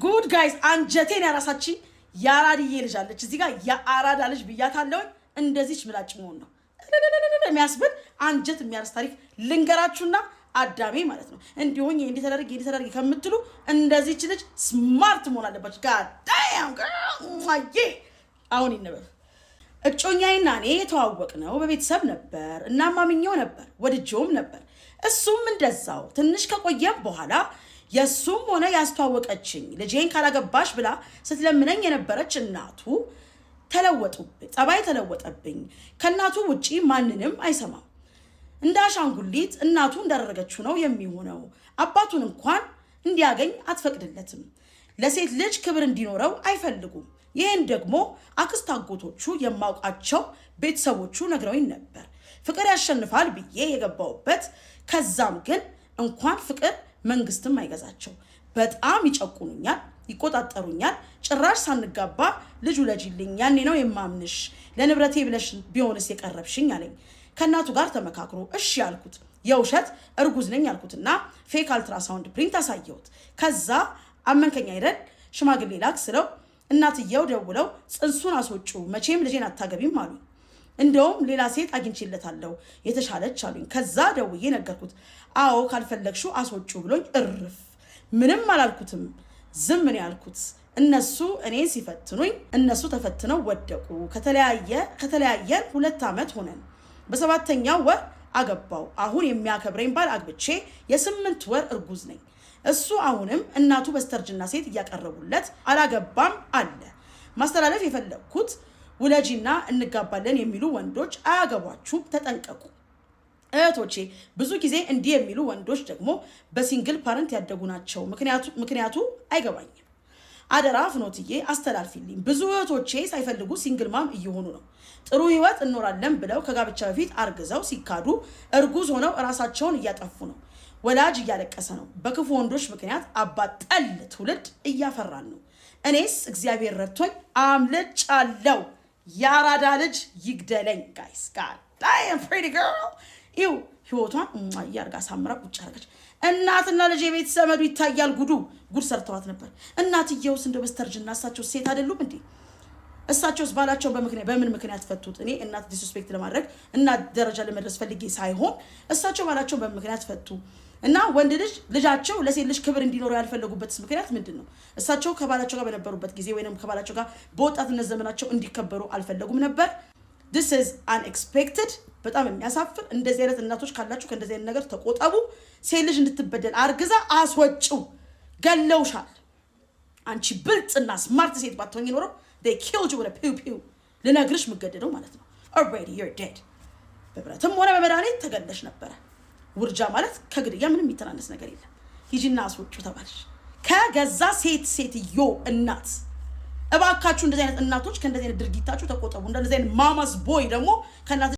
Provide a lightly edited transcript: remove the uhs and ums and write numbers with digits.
ጉድ ጋይስ አንጀቴን ያራሳቺ ያራዲዬ ልጅ አለች እዚህ ጋር ያአራዳ ልጅ ብያታለሁ እንደዚህች ምላጭ መሆን ነው የሚያስብል አንጀት የሚያርስ ታሪክ ልንገራችሁና አዳሜ ማለት ነው እንዲሆኝ እንዲተደረግ ከምትሉ እንደዚህች ልጅ ስማርት መሆን አለባችሁ god damn girl ማዬ አሁን ይነበብ እጮኛዬና እኔ የተዋወቅነው በቤተሰብ ነበር እና ማምኛው ነበር ወድጆም ነበር እሱም እንደዛው ትንሽ ከቆየም በኋላ የሱም ሆነ ያስተዋወቀችኝ ልጄን ካላገባሽ ብላ ስትለምነኝ የነበረች እናቱ ተለወጡብኝ ጸባይ ተለወጠብኝ ከናቱ ውጪ ማንንም አይሰማም እንዳሻንጉሊት እናቱ እንዳደረገችው ነው የሚሆነው አባቱን እንኳን እንዲያገኝ አትፈቅድለትም ለሴት ልጅ ክብር እንዲኖረው አይፈልጉም ይሄን ደግሞ አክስት አጎቶቹ የማውቃቸው ቤተሰቦቹ ነግረውኝ ነበር ፍቅር ያሸንፋል ብዬ የገባውበት ከዛም ግን እንኳን ፍቅር መንግስትም አይገዛቸው በጣም ይጨቁኑኛል ይቆጣጠሩኛል ጭራሽ ሳንጋባ ልጅ ወለጂልኝ ያኔ ነው የማምንሽ ለንብረቴ ብለሽ ቢሆንስ የቀረብሽኝ አለኝ ከናቱ ጋር ተመካክሮ እሺ ያልኩት የውሸት እርጉዝ ነኝ ያልኩትና ፌክ አልትራሳውንድ ፕሪንት አሳየሁት ከዛ አመንከኛ አይደል ሽማግሌ ላክስለው እናትየው ደውለው ጽንሱን አስወጪው መቼም ልጄን አታገቢም አሉ እንደውም ሌላ ሴት አግኝቼለታለሁ የተሻለች አሉኝ ከዛ ደውዬ ነገርኩት አዎ ካልፈለግሽው አስወጪው ብሎኝ እርፍ ምንም አላልኩትም ዝም ምን ያልኩት እነሱ እኔ ሲፈትኑኝ እነሱ ተፈትነው ወደቁ ከተለያየን 2 አመት ሆነን በሰባተኛው ወር አገባው አሁን የሚያከብረኝ ባል አግብቼ የ8 ወር እርጉዝ ነኝ እሱ አሁንም እናቱ በስተርጅና ሴት ያቀርቡለት አላገባም አለ ማስተላለፍ የፈለኩት ወለጂና እንጋባለን የሚሉ ወንዶች አያገባችሁ ተጠንቀቁ እህቶቼ ብዙ ጊዜ እንዲህ የሚሉ ወንዶች ደግሞ በሲንግል ፓረንት ያደጉ ናቸው ምክንያቱ አይገባኝም አደራ ፍኖትዬ አስተላልፊልኝ ብዙ እህቶቼ ሳይፈልጉ ሲንግል ማም እየሆኑ ነው ጥሩ ህይወት እንኖራለን ብለው ከጋብቻ በፊት አርግዘው ሲካዱ እርጉዝ ሆነው ራሳቸውን እያጠፉ ነው ወላጅ እያለቀሰ ነው በክፉ ወንዶች ምክንያት አባጠል ትውልድ እያፈራን ነው እኔስ እግዚአብሔር ረድቶኝ አምልጫለሁ ያራዳ ልጅ ይግደለኝ ጋይስ god damn pretty girl ይው ህይወቷን ያርጋ ሳምራ ቁጭ አረጋች እናትና ልጅ የቤት ሰመዱ ይታያል ጉድ ሰርተዋት ነበር እናትየውስ እንደው በስተርጅና እሳቸው ሴት አይደሉም እንዴ እሳቸውስ ባላቸው በምን ምክንያት ፈቱት እኔ እናት ዲስሪስፔክት ለማድረግ እና ደረጃ ለመድረስ ፈልጌ ሳይሆን እሳቸው ባላቸው በምክንያት ፈቱ እና ወንድ ልጃቸው ለሴት ልጅ ክብር እንዲኖር ያልፈለጉበት ምክንያት ምንድነው እሳቸው ከባላቸው ጋር በነበሩበት ጊዜ ወይንም ከባላቸው ጋር በወጣትነት ዘመናቸው እንዲከበሩ አልፈለጉም ነበር this is unexpected በጣም የሚያሳፍር እንደዚህ አይነት እናቶች ካላችሁ ከእንደዚህ አይነት ነገር ተቆጠቡ ሴት ልጅ እንድትበደል አርግዛ አስወጪው ገለውሻል አንቺ ብልጽና ስማርት ሴት ባትሆኚ ኖሮ they killed you with a pew pew ለነግርሽ መገደደው ማለት ነው already you're dead በብረትም ሆነ በመድኃኒት ተገለሽ ነበር ውርጃ ማለት ከግድያ ምንም የሚተናነስ ነገር የለም ሂጂና አስወጪው ተባልሽ ከገዛ ሴትዮ እናት እባካችሁ እንደዚህ አይነት እናቶች ከእንደዚህ አይነት ድርጊታችሁ ተቆጠቡ እንደዚህ አይነት ማማስ ቦይ ደግሞ ከእናት